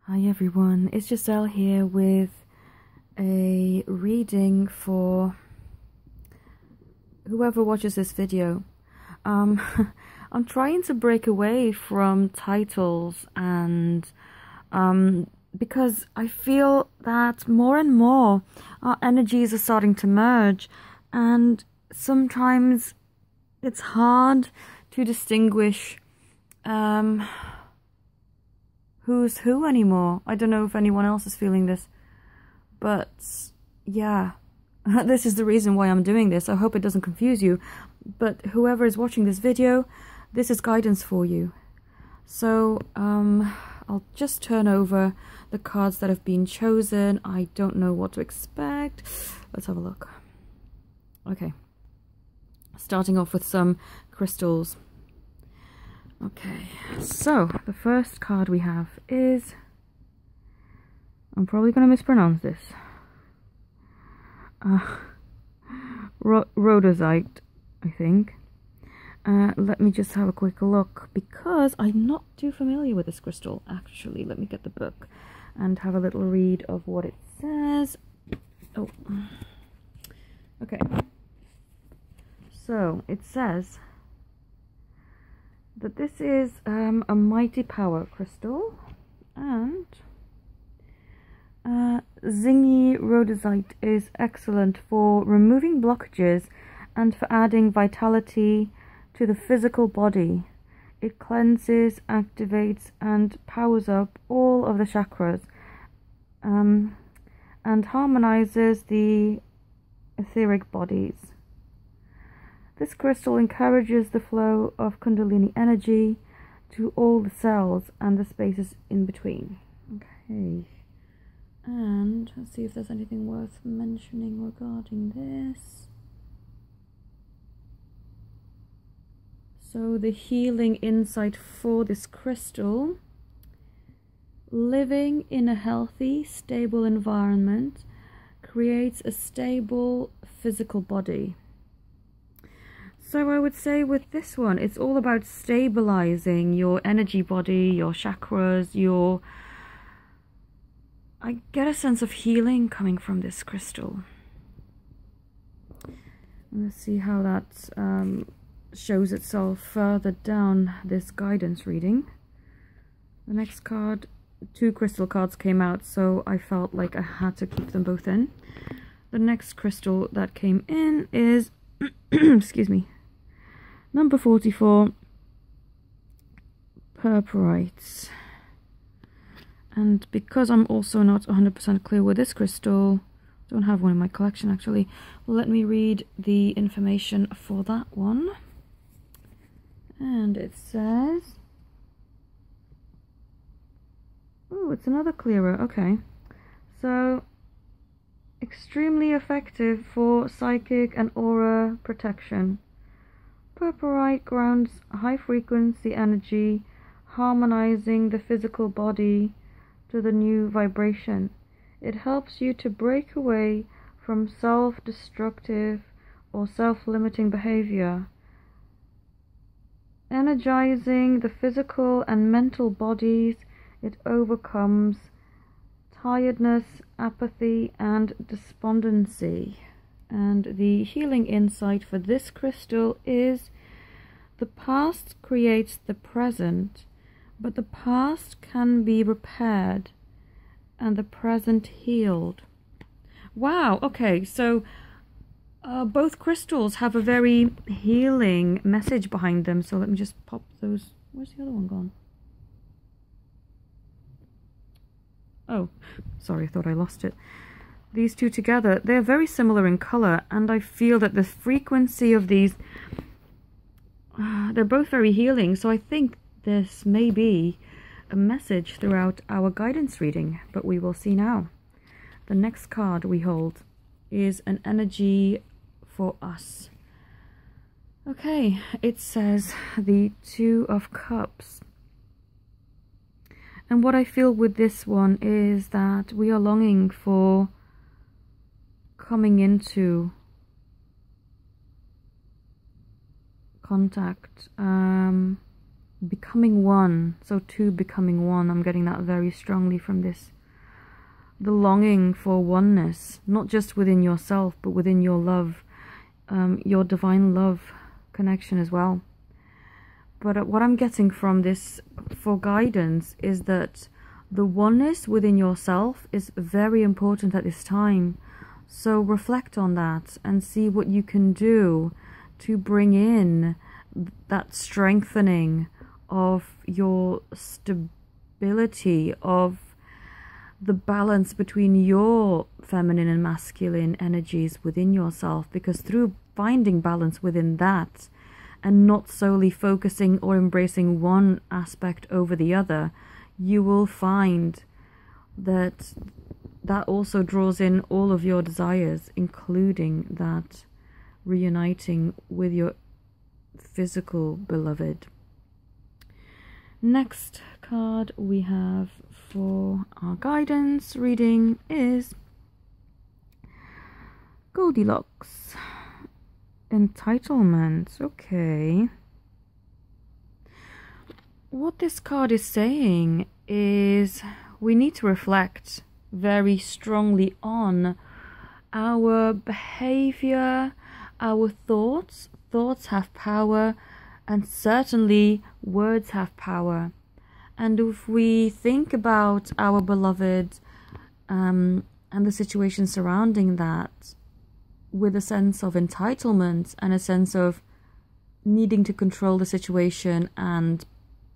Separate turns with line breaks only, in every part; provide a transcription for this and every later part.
Hi everyone, it's Giselle here with a reading for whoever watches this video. I'm trying to break away from titles and because I feel that more and more our energies are starting to merge, and sometimes it's hard to distinguish who's who anymore. I don't know if anyone else is feeling this, but yeah, this is the reason why I'm doing this. I hope it doesn't confuse you, but whoever is watching this video, this is guidance for you. So I'll just turn over the cards that have been chosen. I don't know what to expect. Let's have a look. Okay, starting off with some crystals. Okay, so the first card we have is, I'm probably going to mispronounce this, rhodozite, I think. Let me just have a quick look, because I'm not too familiar with this crystal. Actually, let me get the book and have a little read of what it says. Oh, okay. So it says that this is a mighty power crystal, and zingy rhodozite is excellent for removing blockages and for adding vitality to the physical body. It cleanses, activates and powers up all of the chakras, and harmonizes the etheric bodies. This crystal encourages the flow of Kundalini energy to all the cells and the spaces in between. Okay, and let's see if there's anything worth mentioning regarding this. So the healing insight for this crystal: living in a healthy, stable environment creates a stable physical body. So I would say with this one, it's all about stabilizing your energy body, your chakras, I get a sense of healing coming from this crystal. Let's see how that shows itself further down this guidance reading. The next card, two crystal cards came out, so I felt like I had to keep them both in. The next crystal that came in is, excuse me, number 44, purpurite. And because I'm also not 100% clear with this crystal, don't have one in my collection actually, well, let me read the information for that one. And it says, oh, it's another clearer. Okay, so extremely effective for psychic and aura protection. Purpurite grounds high frequency energy, harmonizing the physical body to the new vibration. It helps you to break away from self-destructive or self-limiting behavior, energizing the physical and mental bodies. It overcomes tiredness, apathy and despondency. And the healing insight for this crystal is: the past creates the present, but the past can be repaired and the present healed. Wow, okay, so both crystals have a very healing message behind them. So let me just pop those. Where's the other one gone? Oh, sorry, I thought I lost it. These two together, they're very similar in color, and I feel that the frequency of these, they're both very healing. So I think this may be a message throughout our guidance reading, but we will see now. The next card we hold is an energy for us. Okay, it says the Two of Cups. And what I feel with this one is that we are longing for coming into contact becoming one. So two becoming one. I'm getting that very strongly from this. The longing for oneness, not just within yourself, but within your love, your divine love connection as well. But what I'm getting from this for guidance is that the oneness within yourself is very important at this time. So reflect on that and see what you can do to bring in that strengthening of your stability, of the balance between your feminine and masculine energies within yourself. Because through finding balance within that, and not solely focusing or embracing one aspect over the other, you will find that that also draws in all of your desires, including that reuniting with your physical beloved. Next card we have for our guidance reading is Goldilocks. Entitlement. Okay. What this card is saying is we need to reflect very strongly on our behavior, our thoughts. Thoughts have power, and certainly words have power. And if we think about our beloved and the situation surrounding that with a sense of entitlement and a sense of needing to control the situation and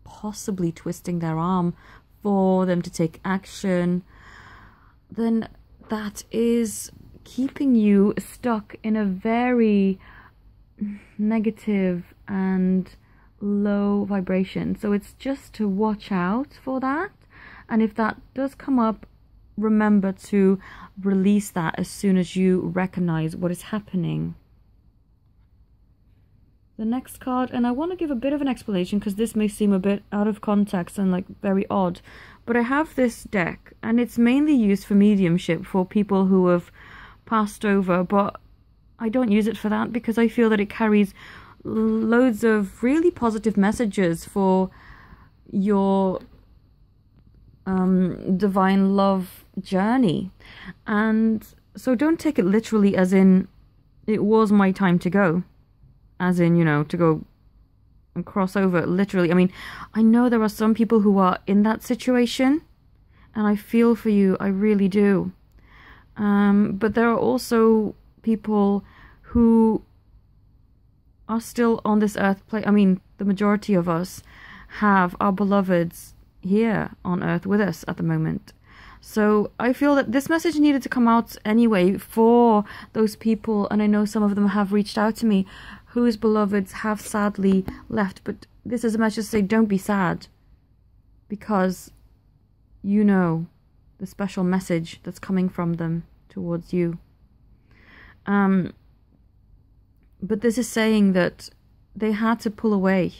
possibly twisting their arm for them to take action, then that is keeping you stuck in a very negative and low vibration. So it's just to watch out for that, and if that does come up, remember to release that as soon as you recognize what is happening. The next card, and I want to give a bit of an explanation because this may seem a bit out of context and like very odd, but I have this deck and it's mainly used for mediumship for people who have passed over, but I don't use it for that because I feel that it carries loads of really positive messages for your divine love journey. And so don't take it literally as in it was my time to go, as in, you know, to go and cross over literally. I mean, I know there are some people who are in that situation and I feel for you, I really do. But there are also people who are still on this earth plane. I mean, the majority of us have our beloveds here on earth with us at the moment. So I feel that this message needed to come out anyway for those people, and I know some of them have reached out to me whose beloveds have sadly left, but this is a message to say don't be sad, because you know the special message that's coming from them towards you. But this is saying that they had to pull away.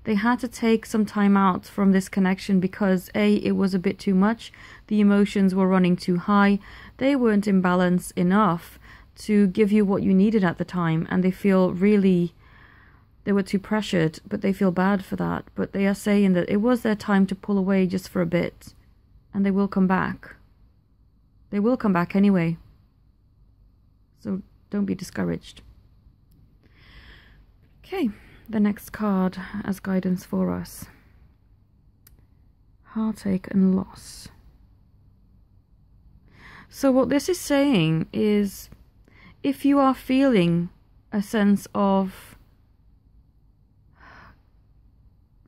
They had to take some time out from this connection because A, it was a bit too much. The emotions were running too high. They weren't in balance enough to give you what you needed at the time. And they feel really, they were too pressured, but they feel bad for that. But they are saying that it was their time to pull away just for a bit. And they will come back. They will come back anyway. So don't be discouraged. Okay, the next card as guidance for us. Heartache and loss. So what this is saying is, if you are feeling a sense of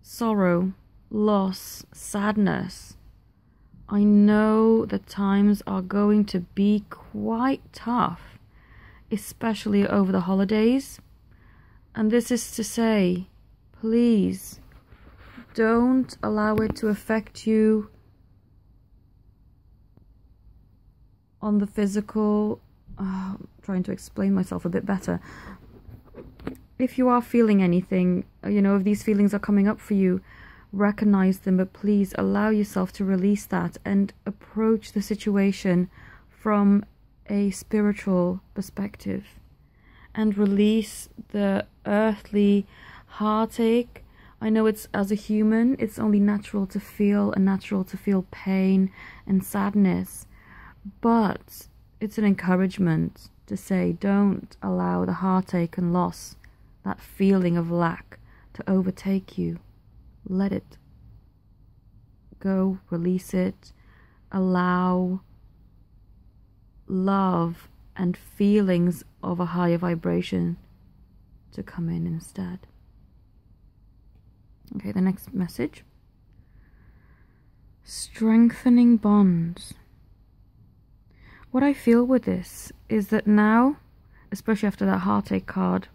sorrow, loss, sadness, I know that times are going to be quite tough, especially over the holidays. And this is to say, please don't allow it to affect you on the physical. Trying to explain myself a bit better. If you are feeling anything, you know, if these feelings are coming up for you, recognize them, but please allow yourself to release that and approach the situation from a spiritual perspective. And release the earthly heartache I know it's, as a human, it's only natural to feel and natural to feel pain and sadness, but it's an encouragement to say, don't allow the heartache and loss, that feeling of lack, to overtake you. Let it go, release it, allow love and feelings of a higher vibration to come in instead. Okay, the next message. Strengthening bonds. What I feel with this is that now, especially after that heartache card,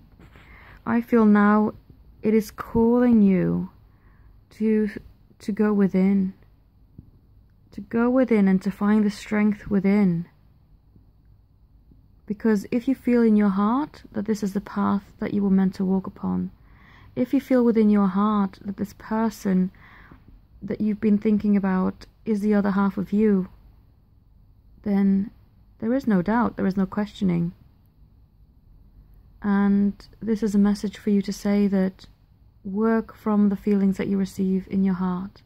I feel now it is calling you to go within. To go within and to find the strength within. Because if you feel in your heart that this is the path that you were meant to walk upon, if you feel within your heart that this person that you've been thinking about is the other half of you, then there is no doubt, there is no questioning. And this is a message for you to say that work from the feelings that you receive in your heart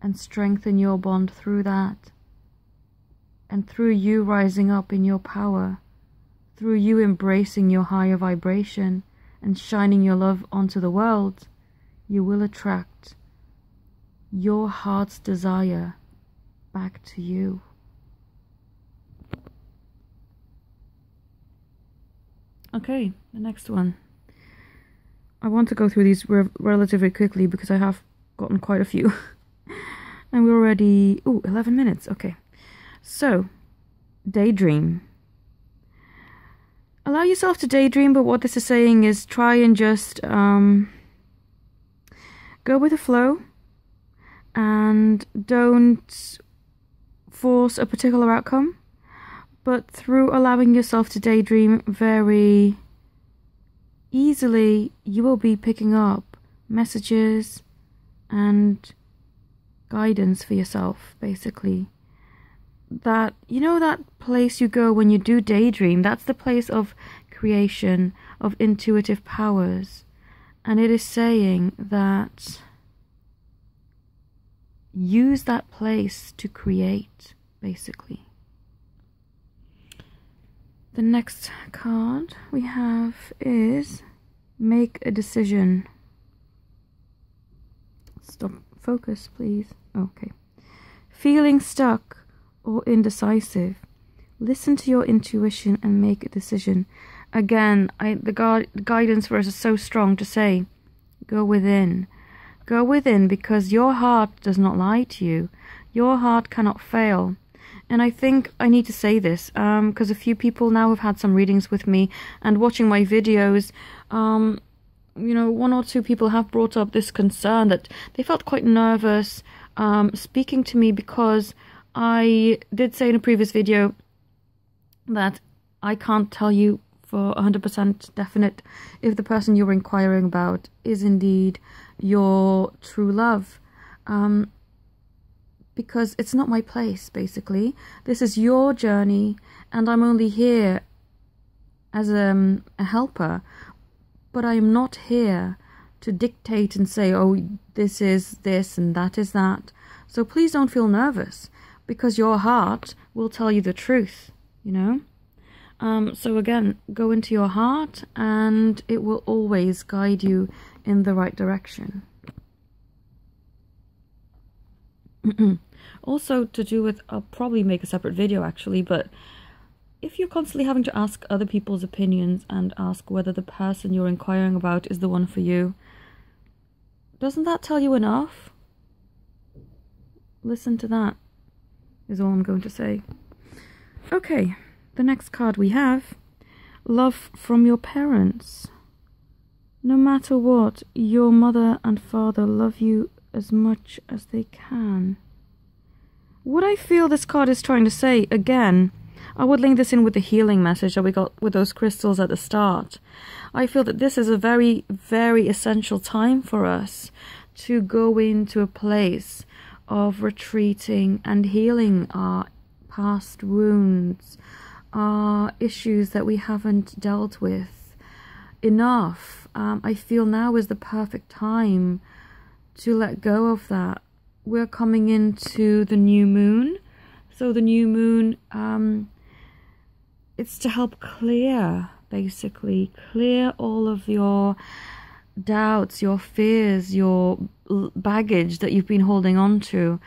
and strengthen your bond through that. And through you rising up in your power, through you embracing your higher vibration and shining your love onto the world, you will attract your heart's desire back to you. Okay, the next one. I want to go through these relatively quickly because I have gotten quite a few. And we're already... 11 minutes. Okay. So, daydream. Allow yourself to daydream, but what this is saying is try and just go with the flow and don't force a particular outcome, but through allowing yourself to daydream very easily, you will be picking up messages and guidance for yourself, basically. That, you know, that place you go when you do daydream, that's the place of creation, of intuitive powers. And it is saying that use that place to create, basically. The next card we have is make a decision. Stop, focus, please. Okay. Feeling stuck or indecisive, listen to your intuition and make a decision. Again, the guidance for us is so strong to say, go within. Go within, because your heart does not lie to you. Your heart cannot fail. And I think I need to say this, because a few people now have had some readings with me, and watching my videos, you know, one or two people have brought up this concern that they felt quite nervous speaking to me, because I did say in a previous video that I can't tell you for 100% definite if the person you're inquiring about is indeed your true love, because it's not my place, basically. This is your journey, and I'm only here as a helper, but I am not here to dictate and say, oh, this is this and that is that. So please don't feel nervous, because your heart will tell you the truth, you know? So again, go into your heart and it will always guide you in the right direction. Also to do with, I'll probably make a separate video actually, but if you're constantly having to ask other people's opinions and ask whether the person you're inquiring about is the one for you, doesn't that tell you enough? Listen to that, is all I'm going to say. Okay, the next card we have, love from your parents. No matter what, your mother and father love you as much as they can. What I feel this card is trying to say, again, I would link this in with the healing message that we got with those crystals at the start. I feel that this is a very, very essential time for us to go into a place of retreating and healing our past wounds, our issues that we haven't dealt with. enough. I feel now is the perfect time to let go of that. We're coming into the new moon. So the new moon, it's to help clear, basically, clear all of your doubts, your fears, your baggage that you've been holding on to.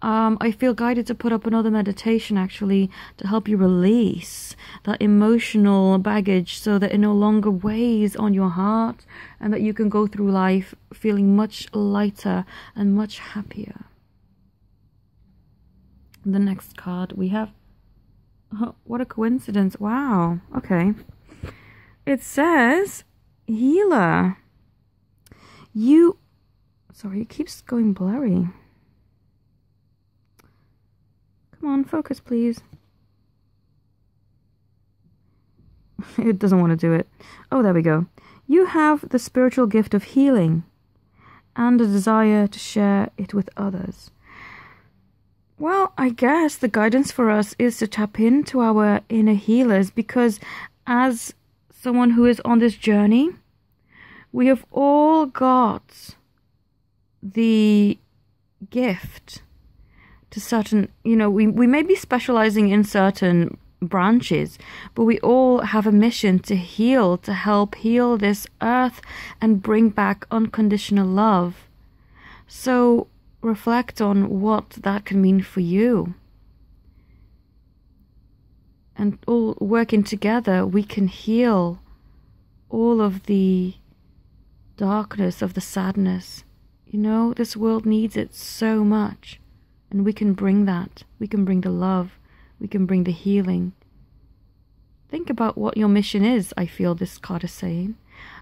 I feel guided to put up another meditation actually to help you release that emotional baggage so that it no longer weighs on your heart and that you can go through life feeling much lighter and much happier. The next card we have, oh, what a coincidence. Wow. Okay. It says healer. Sorry, it keeps going blurry. Come on, focus, please. It doesn't want to do it. Oh, there we go. You have the spiritual gift of healing and a desire to share it with others. Well, I guess the guidance for us is to tap into our inner healers, because as someone who is on this journey, we have all got the gift to certain, we may be specializing in certain branches, but we all have a mission to heal, to help heal this earth and bring back unconditional love. So reflect on what that can mean for you. And all working together, we can heal all of the darkness, of the sadness. This world needs it so much. And we can bring that. We can bring the love. We can bring the healing. Think about what your mission is, I feel this card is saying.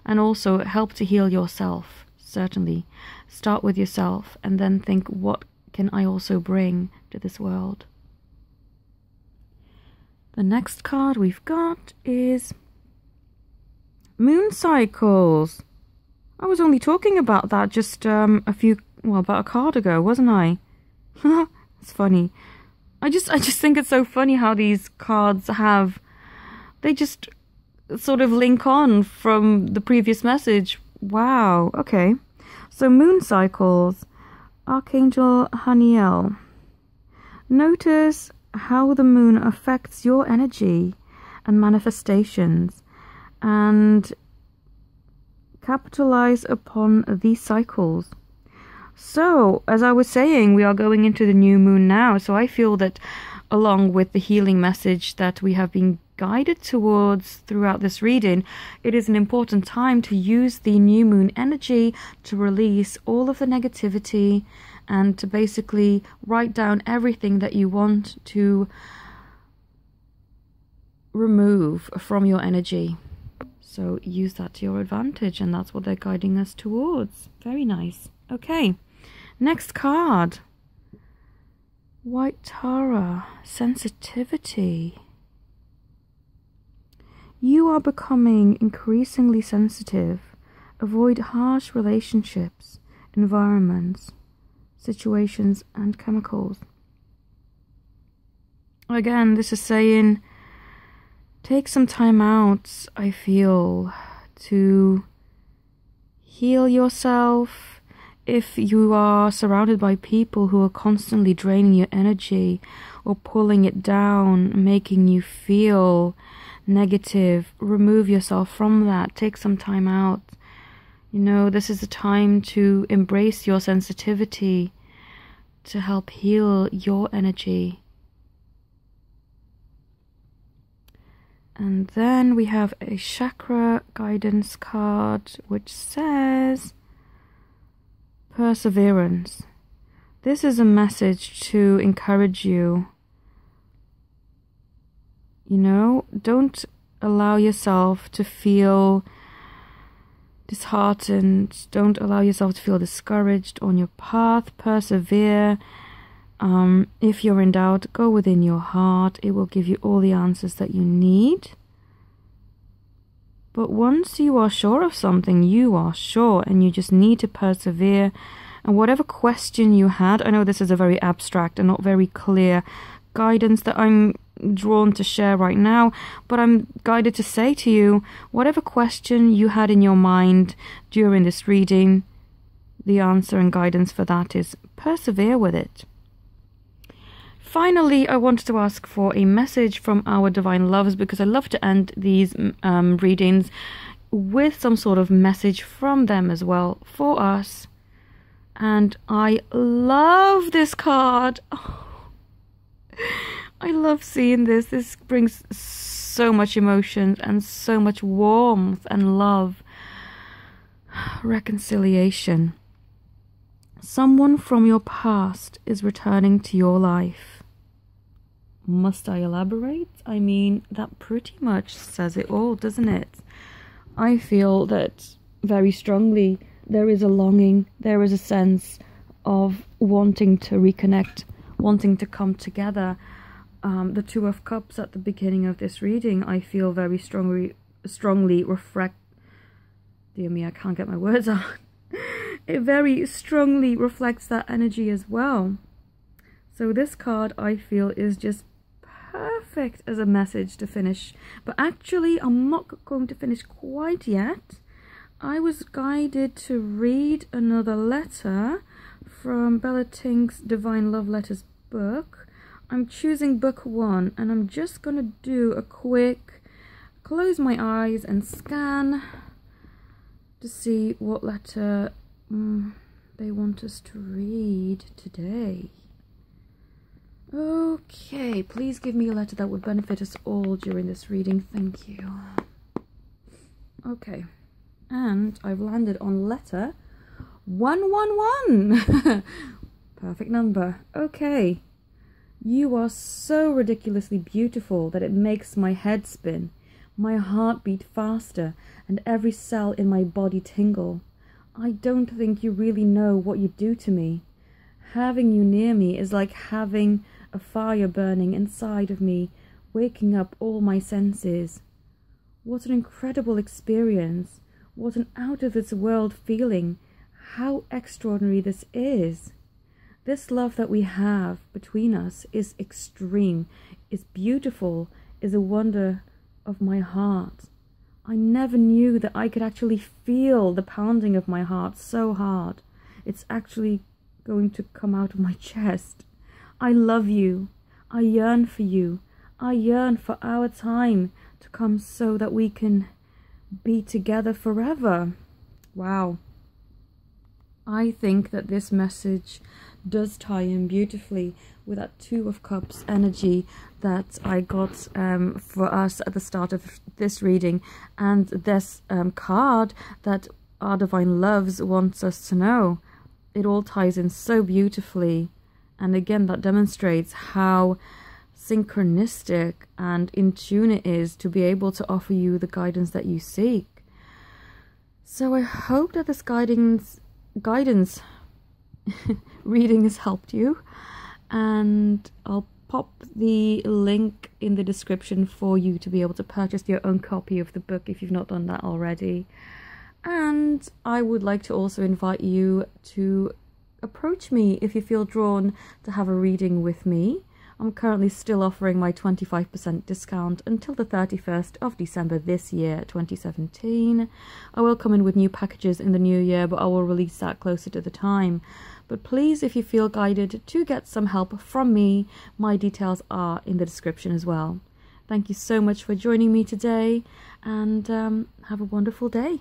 And also help to heal yourself, certainly. Start with yourself and then think, what can I also bring to this world? The next card we've got is moon cycles. I was only talking about that just about a card ago, wasn't I? It's funny. I just think it's so funny how these cards they just sort of link on from the previous message. Wow. Okay. So moon cycles, Archangel Haniel. Notice how the moon affects your energy and manifestations, and capitalize upon these cycles. So, as I was saying, we are going into the new moon now. So I feel that along with the healing message that we have been guided towards throughout this reading, it is an important time to use the new moon energy to release all of the negativity and to basically write down everything that you want to remove from your energy. So use that to your advantage, and that's what they're guiding us towards. Very nice. Okay. Next card. White Tara, sensitivity. You are becoming increasingly sensitive. Avoid harsh relationships, environments, situations, and chemicals. Again, this is saying take some time out, I feel, to heal yourself. If you are surrounded by people who are constantly draining your energy or pulling it down, making you feel negative, remove yourself from that. Take some time out. This is a time to embrace your sensitivity, to help heal your energy. And then we have a chakra guidance card, which says perseverance. This is a message to encourage you. Don't allow yourself to feel disheartened. Don't allow yourself to feel discouraged on your path. Persevere. If you're in doubt, go within your heart. It will give you all the answers that you need. But once you are sure of something, you are sure, and you just need to persevere. And whatever question you had, I know this is a very abstract and not very clear guidance that I'm drawn to share right now, but I'm guided to say to you, whatever question you had in your mind during this reading, the answer and guidance for that is persevere with it. Finally, I wanted to ask for a message from our divine loves, because I love to end these readings with some sort of message from them as well for us. And I love this card. Oh, I love seeing this. This brings so much emotion and so much warmth and love. Reconciliation. Someone from your past is returning to your life. Must I elaborate? I mean, that pretty much says it all, doesn't it? I feel that very strongly there is a longing, there is a sense of wanting to reconnect, wanting to come together. The Two of Cups at the beginning of this reading, I feel very strongly reflect... Dear me, I can't get my words out. It very strongly reflects that energy as well. So this card, I feel, is just perfect as a message to finish. But actually, I'm not going to finish quite yet. I was guided to read another letter from Bella Tink's Divine Love Letters book. I'm choosing book 1, and I'm just going to do a quick close my eyes and scan to see what letter they want us to read today. Okay, please give me a letter that would benefit us all during this reading. Thank you. Okay, and I've landed on letter 111. Perfect number. Okay. You are so ridiculously beautiful that it makes my head spin, my heart beat faster, and every cell in my body tingle. I don't think you really know what you do to me. Having you near me is like having a fire burning inside of me, waking up all my senses. What an incredible experience. What an out-of-this-world feeling. How extraordinary this is. This love that we have between us is extreme, is beautiful, is a wonder of my heart. I never knew that I could actually feel the pounding of my heart so hard. It's actually going to come out of my chest. I love you. I yearn for you. I yearn for our time to come so that we can be together forever. Wow. I think that this message does tie in beautifully with that Two of Cups energy that I got for us at the start of this reading, and this card that our Divine Loves wants us to know. It all ties in so beautifully, and again that demonstrates how synchronistic and in tune it is to be able to offer you the guidance that you seek. So I hope that this guidance reading has helped you, and I'll pop the link in the description for you to be able to purchase your own copy of the book if you've not done that already. And I would like to also invite you to approach me if you feel drawn to have a reading with me. I'm currently still offering my 25% discount until the 31st of December this year, 2017. I will come in with new packages in the new year, but I will release that closer to the time. But please, if you feel guided to get some help from me, my details are in the description as well. Thank you so much for joining me today, and have a wonderful day.